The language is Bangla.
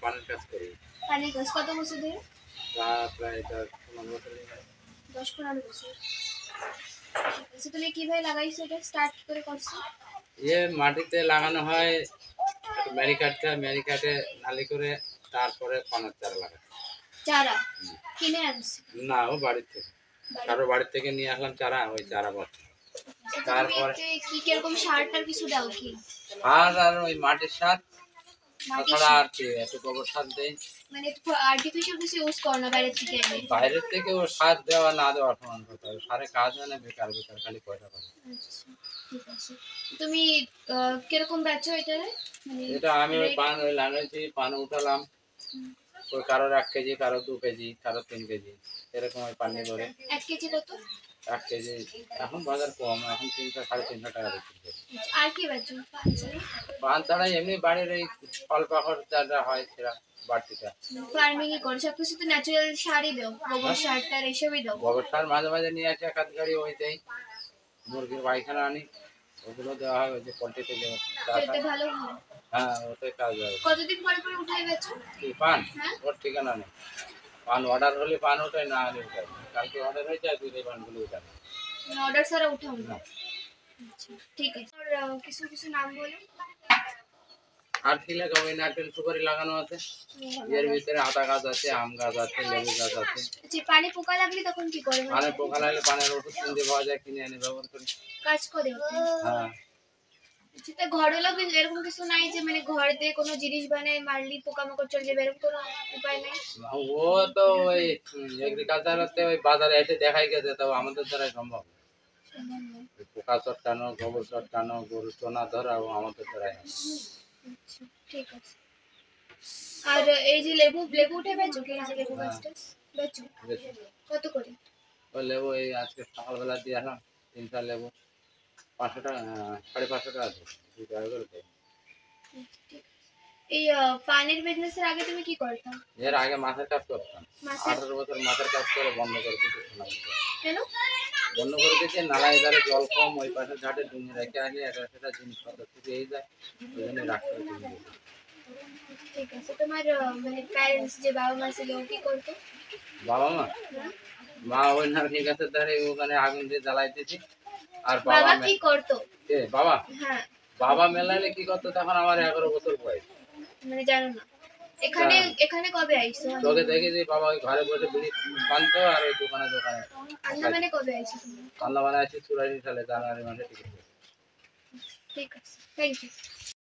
পানের কাজ করি। পানির কাজ কত বছর ধরে? প্রায় 10-15 বছর হয়ে গেল। 10-15 বছর। আচ্ছা তুমি কিভাবে লাগাইছো এটা স্টার্ট করে করছো? মাটিতে লাগানো হয়, একটু ম্যারিকাটে নালি করে তারপরে পানের চারা লাগাই। চারা কিনে আনছি? না, ও বাড়ির থেকে, কারো বাড়ির থেকে নিয়ে আসলাম চারা, ওই চারা বর্তমান। তারপরে কি কিরকম সার টার কিছু দাও কি? সার আর ওই মাটির সার, মাটির তাছাড়া সার আর কি একটু গোবর সার দেই। মানে আর্টিফিশিয়াল কিছু ইউজ করো না বাইরে থেকে এনে? বাইরের থেকে ও সার দেওয়া না দেওয়া সমান কথা, সারে কাজ হয় না, বেকার বেকার খালি পয়সা পায়। আচ্ছা ঠিক আছে। তুমি কিরকম বেচো এটা? মানে এটা আমি ওই পান ওই লাগাইছি, পান উঠালাম, ওই কারোর 1 কেজি, কারো 2 কেজি, কারো 3 কেজি, এরকম ওই পানি ধরে। 1 কেজি কত? 1 কেজি এখন বাজার কম, এখন 300-350 টাকা বিক্রি করে। আর কি বেচো পান ছাড়া? পান ছাড়া এমনি বাড়ির এই ফল পাকড় যা হয় সেটা বাড়তিটা। ফার্মিং ই করো সবকিছু তো ন্যাচারাল সারই দাও, গোবর সার টার এসবই দাও? গোবর সার মাঝে মাঝে নিয়ে আসি, 1 গাড়ি ওই দেই। মুরগির পায়খানা আনি, ওগুলো দেওয়া হয়, ওই যে পোল্ট্রিতে যে এটা ভালো হয়। হ্যাঁ, ওতে কাজ হয়। কতদিন পরে পরে উঠাই বেচো? কি পান? হ্যাঁ ওর ঠিকানা নেই। পান অর্ডার হলে পান ওঠাই, না হলে উঠাই না। কালকে অর্ডার হয়েছে, আজকে এই পানগুলো উঠাই না। অর্ডার ছাড়া উঠাও না? না। আচ্ছা ঠিক আছে। আর কিছু কিছু নাম বলো। আর কি লাগাবো? এই নারকেল সুপারি লাগানো আছে, এর ভিতরে আতা গাছ আছে, আম গাছ আছে, লেবু গাছ আছে। আচ্ছা পানি পোকা লাগলে তখন কি করে? পানে পোকা লাগলে পানের ওষুধ কিনতে পাওয়া যায়, কিনে এনে ব্যবহার করি। কাজ করে ওটা? হ্যাঁ, সেটা ঘরোয়া এরকম কিছু নাই যে মানে ঘরেতে কোনো জিনিস বানায় মারলি পোকামাকড় চলে যাবে, এরকম কোনো উপায় নাই? ও তো ওই এগ্রিকালচারতে ওই বাজারে এসে দেখাই গেছে, তো আমাদের দ্বারাই সম্ভব না। ওই পোকা চটকানো, গোবর চটকানো, গরু চোনা ধরা, ও আমাদের দ্বারাই হয়। আচ্ছা ঠিক আছে। আর এই যে লেবু লেবু উঠে বেচো কি? এই যে লেবু গাছটা বেচো বেশি। কত করে? ওই লেবু এই আজকে সকালবেলা দিয়ে আসলাম, 3টা লেবু 500 টাকা, 550 টাকা আছে, 2 টাকা করে দেয়। এই পানির বিজনেসের আগে তুমি কি করতা? এর আগে মাছের কাজ করতাম, মাছের? 18 বছর মাছের কাজ করে বন্ধ করে দিয়েছি। কেন? বন্ধ করে দিয়েছে, নালায় ধারে জল কম, ওই পাশের ঘাটে ডুঙে রেখে আনি, এটা সেটা জিনিসপত্র শুকিয়ে যায়, ওই জন্য রাখতে হবে। ঠিক আছে। তোমার মানে প্যারেন্টস যে বাবা মা ছিল ও কি করতো? বাবা মা, হ্যাঁ? মা ওই নারকেল গাছের ধারে ওখানে আগুন দিয়ে জ্বালাইতেছি, আর বাবা কি করতো? কে বাবা? হ্যাঁ বাবা মেলাইলে কি করতো, তখন আমার 11 বছর বয়স। মানে জানো না। এখানে এখানে কবে আইছো? তোকে দেখে যে বাবা ওই ঘরে বসে বিড়ি বানতো, আর ওই দোকানে আন্দামানে কবে আইছো তুমি? রান্না বান্না আছে 84 সালে জানুয়ারি মাসে টিকিট। ঠিক আছে, থ্যাংক ইউ।